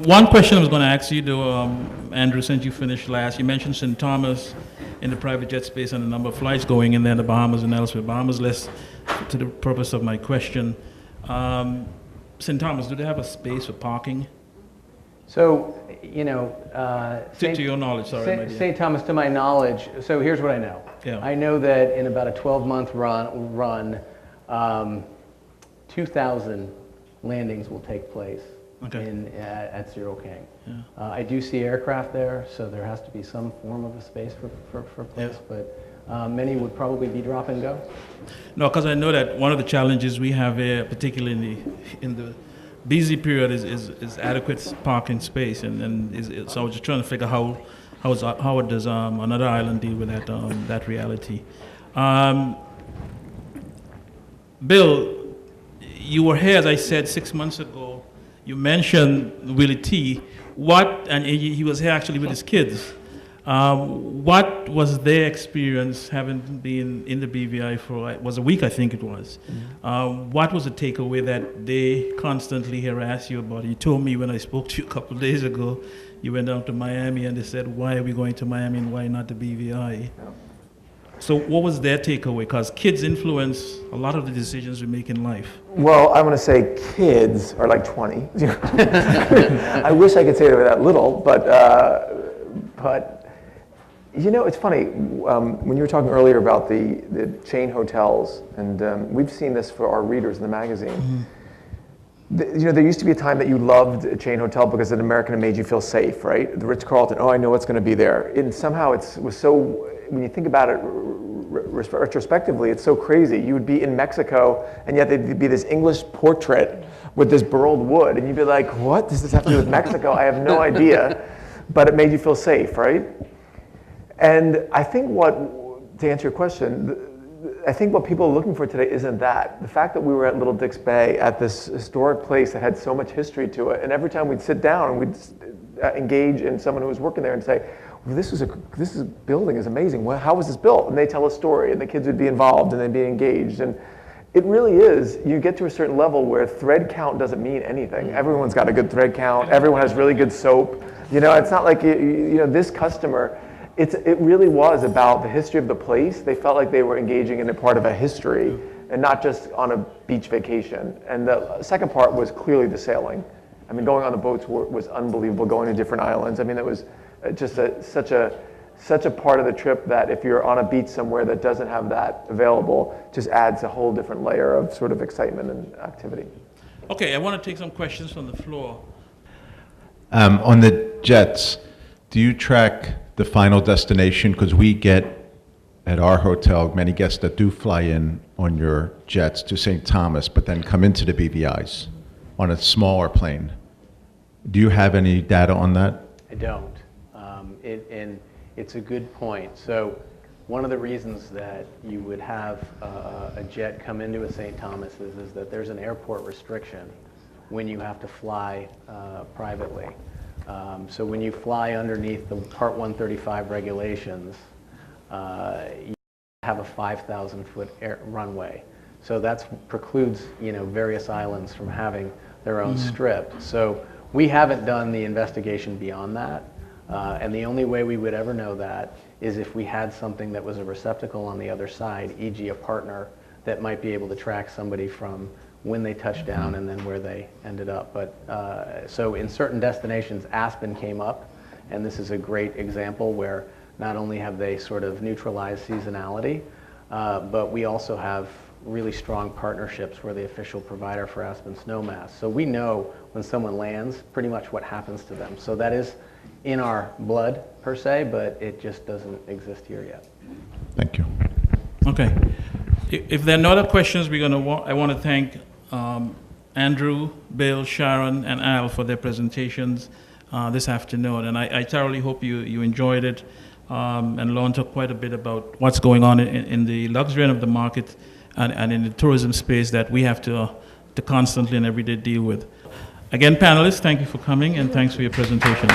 One question I was going to ask you, though, Andrew, since you finished last, you mentioned St. Thomas in the private jet space and a number of flights going in there, the Bahamas and elsewhere. Bahamas less to the purpose of my question. St. Thomas, do they have a space for parking? So, To your knowledge, sorry. my dear. St. Thomas, to my knowledge, so here's what I know. Yeah. I know that in about a 12-month run, 2,000 landings will take place at Zero King. Yeah. I do see aircraft there, so there has to be some form of a space for place, but many would probably be drop and go. No, because I know that one of the challenges we have here, particularly in the busy period, is adequate parking space, and so I was just trying to figure how does another island deal with that reality. Bill, you were here, as I said, 6 months ago. You mentioned Willie T. And he was here actually with his kids. What was their experience having been in the BVI for, it was a week, I think it was. Mm-hmm. What was the takeaway that they constantly harass you about? You told me when I spoke to you a couple of days ago, you went down to Miami and they said, why are we going to Miami and why not the BVI? Yeah. So what was their takeaway? Because kids influence a lot of the decisions we make in life. Well, I'm going to say kids are like 20. I wish I could say they were that little, but it's funny. When you were talking earlier about the chain hotels, and we've seen this for our readers in the magazine. Mm-hmm. There used to be a time that you loved a chain hotel because an American made you feel safe, right? The Ritz-Carlton, I know what's going to be there. And somehow was so, when you think about it retrospectively, it's so crazy. You would be in Mexico, and yet there'd be this English portrait with this burled wood, and you'd be like, what does this have to do with Mexico? I have no idea. But it made you feel safe, right? And I think to answer your question, I think what people are looking for today isn't that. The fact that we were at Little Dick's Bay at this historic place that had so much history to it, and every time we'd sit down and we'd engage in someone who was working there and say, well, this building is amazing. Well, how was this built? And they tell a story, and the kids would be involved and they'd be engaged. And it really is, you get to a certain level where thread count doesn't mean anything. Everyone's got a good thread count. Everyone has really good soap. It's not like, this customer, it really was about the history of the place. They felt like they were engaging in a part of a history and not just on a beach vacation. And the second part was clearly the sailing. I mean, going on the boats was unbelievable, going to different islands. I mean, it was just such a part of the trip that if you're on a beach somewhere that doesn't have that available, just adds a whole different layer of sort of excitement and activity. Okay, I want to take some questions from the floor. On the jets, do you track the final destination? Because we get at our hotel many guests that do fly in on your jets to St. Thomas, but then come into the BVIs on a smaller plane. Do you have any data on that? I don't. And it's a good point. So one of the reasons that you would have a jet come into a St. Thomas is that there's an airport restriction when you have to fly privately. So when you fly underneath the Part 135 regulations, you have a 5,000-foot runway. So that precludes various islands from having their own strip. So we haven't done the investigation beyond that. And the only way we would ever know that is if we had something that was a receptacle on the other side, e.g. a partner that might be able to track somebody from when they touched down and then where they ended up. But so in certain destinations, Aspen came up, and this is a great example where not only have they sort of neutralized seasonality, but we also have really strong partnerships. We're the official provider for Aspen Snowmass. So we know when someone lands pretty much what happens to them. So that is in our blood per se, but it just doesn't exist here yet. Thank you. Okay. If there are no other questions, I want to thank Andrew, Bill, Sharon, and Al for their presentations this afternoon. And I thoroughly hope you enjoyed it and learned quite a bit about what's going on in the luxury end of the market and in the tourism space that we have to constantly and every day deal with. Again, panelists, thank you for coming and thanks for your presentations.